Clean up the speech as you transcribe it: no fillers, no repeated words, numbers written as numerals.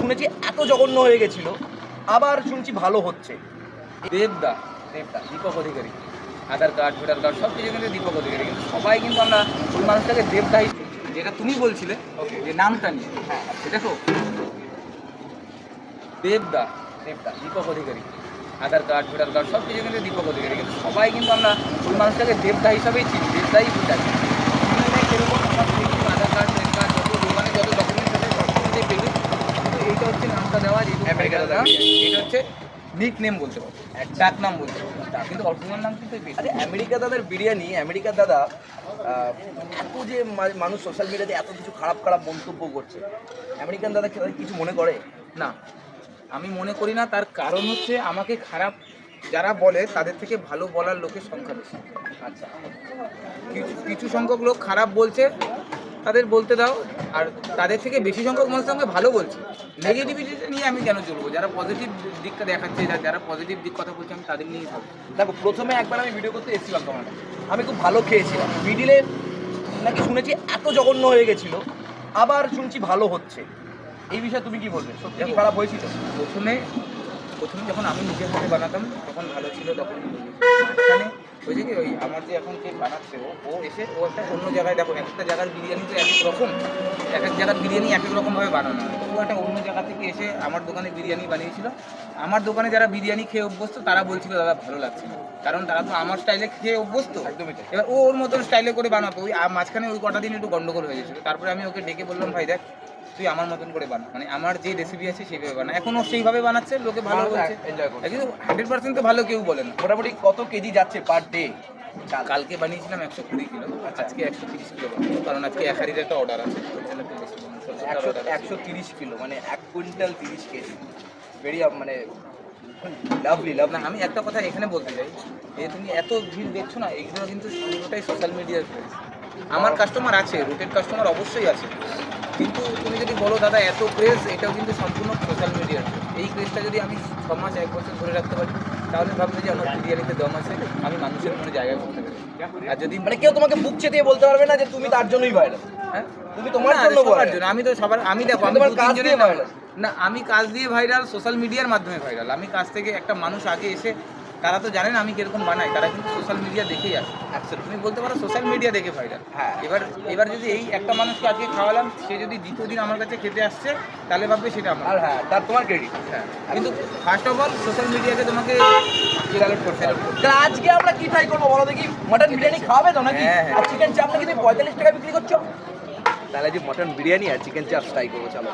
শুনেছি এত জঘন্য হয়ে গেছিল, আবার শুনছি ভালো হচ্ছে। দেবদা দীপক অধিকারী, আধার কার্ড ভোটার কার্ড সব কিছু কিন্তু দীপক অধিকারী, কিন্তু সবাই কিন্তু আমরা ওই মানুষটাকে দেবদাই, যেটা তুমি বলছিলে যে নামটা নিয়ে, হ্যাঁ দেখো দেবদা দীপক অধিকারী, আধার কার্ড ভোটার কার্ড সব কিছু কিন্তু দীপক অধিকারী, কিন্তু সবাই কিন্তু আমরা ওই মানুষটাকে দেবদা হিসাবেই চিনি, দেবদাই বুঝাই। সেরকম আমার আধার কার্ড প্যান কার্ড যত দোকানে যত ডকুমেন্টস আছে সব কিছুতেই পেলি, কিন্তু এইটা হচ্ছে নামটা দেওয়া, যেহেতু এটা হচ্ছে নিক নেম বলতে পারো, ডাক নাম বলতে পারো, কিন্তু অরিজিনাল নাম কিন্তু আরে আমেরিকা দাদার বিরিয়ানি, আমেরিকা দাদা এত যে মানুষ সোশ্যাল মিডিয়াতে এত কিছু খারাপ খারাপ মন্তব্য করছে, আমেরিকান দাদা কিছু মনে করে না, আমি মনে করি না। তার কারণ হচ্ছে আমাকে খারাপ যারা বলে তাদের থেকে ভালো বলার লোকের সংখ্যা বেশি। আচ্ছা, কিছু সংখ্যক লোক খারাপ বলছে, তাদের বলতে দাও, আর তাদের থেকে বেশি সংখ্যক মানুষ আমাকে ভালো বলছে। নেগেটিভিটিটা নিয়ে আমি কেন চলবো? যারা পজিটিভ দিকটা দেখাচ্ছে, যারা পজিটিভ দিক কথা বলছে, আমি তাদের নিয়েই থাকবো। দেখো, প্রথমে একবার আমি ভিডিও করতে এসেছিলাম তোমার, আমি খুব ভালো খেয়েছিলাম, মিডিলে নাকি শুনেছি এত জঘন্য হয়ে গেছিল, আবার শুনছি ভালো হচ্ছে। এই বিষয়ে তুমি কি বলবে? সত্যি কি খারাপ হয়েছিল? প্রথমে যখন আমি নিজের হাতে বানাতাম তখন ভালো ছিল, তখন মাঝখানে হয়েছে কি, ওই আমার যে এখন যে বানাচ্ছে ও এসে ও একটা অন্য জায়গায়, দেখো একটা জায়গার বিরিয়ানি তো এক এক রকম, এক এক জায়গার বিরিয়ানি এক এক রকমভাবে বানানো হয়। ও একটা অন্য জায়গা থেকে এসে আমার দোকানে বিরিয়ানি বানিয়েছিল। আমার দোকানে যারা বিরিয়ানি খেয়ে অভ্যস্ত তারা বলছিল দাদা ভালো লাগছে না, কারণ তারা তো আমার স্টাইলে খেয়ে অভ্যস্ত। একদমই। এবার ও ওর মতন স্টাইলে করে বানাতো, ওই মাঝখানে ওই কটা দিন একটু গন্ডগোল হয়ে গেছিলো। তারপরে আমি ওকে ডেকে বললাম, ভাই দেখ তুই আমার মতন করে বানা, মানে আমার যে রেসিপি আছে সেইভাবে বানা। এখনও সেইভাবে বানাচ্ছে, লোকে ভালো বলছে, কিন্তু 100% তো ভালো কেউ বলে না। মোটামুটি কত কেজি যাচ্ছে পার ডে? কালকে বানিয়েছিলাম 120 কিলো, আজকে 130 কিলো বানাবো, কারণ আজকে এক হাড়ির একটা অর্ডার আছে, ওই জন্য একটু বেশি বানাবো। 130 কিলো মানে 1 কুইন্টাল 30 কেজি, ভেরি মানে লাভলি। না, আমি একটা কথা এখানে বলতে চাই, যে তুমি এত ভিড় দেখছো না, এইগুলো কিন্তু পুরোটাই সোশ্যাল মিডিয়ার ক্রেজ। আমার কাস্টমার আছে, রুটেড কাস্টমার অবশ্যই আছে, কিন্তু তুমি যদি বলো দাদা এত ক্রেজ, এটাও কিন্তু সম্পূর্ণ সোশ্যাল মিডিয়ার ক্রেজ। এই ক্রেজটা যদি আমি 6 মাস 1 বছর ধরে রাখতে পারি, তাহলে ভাববে যে আমার বিরিয়ানিতে দম আছে, আমি মানুষের মনে জায়গায় করতে পারি। আর যদি মানে কেউ তোমাকে বুক চেতে বলতে পারবে না যে তুমি তার জন্যই ভাইরাল। হ্যাঁ, তুমি তোমার জন্য সবার জন্য, আমি তো সবার, আমি দেখো আমি তোমার কাজ দিয়ে ভাইরাল না, আমি কাজ দিয়ে ভাইরাল, সোশ্যাল মিডিয়ার মাধ্যমে ভাইরাল। আমি কাজ থেকে একটা মানুষ আগে এসে, তারা তো জানেন আমি কিরকম বানাই, তারা কিন্তু সোশ্যাল মিডিয়া দেখেই আসে। তুমি বলতে পারো সোশ্যাল মিডিয়া দেখে ভাইরাল। হ্যাঁ, এবার যদি এই একটা মানুষকে আজকে খাওয়ালাম, সে যদি দ্বিতীয় দিন আমার কাছে খেতে আসছে, তাহলে ভাববে সেটা আমার। আর হ্যাঁ, তার তোমার ক্রেডিট। হ্যাঁ, কিন্তু ফার্স্ট অফ অল সোশ্যাল মিডিয়াকে তোমাকে স্যালুট করতে হবে। তাহলে আজকে আমরা কি ট্রাই করবো বলো দেখি? মটন বিরিয়ানি খাওয়াবে তো নাকি? হ্যাঁ, হ্যাঁ। আর চিকেন চাপ নাকি তুমি 45 টাকা বিক্রি করছো? তাহলে যে মটন বিরিয়ানি আর চিকেন চাপ ট্রাই করবো, চলো।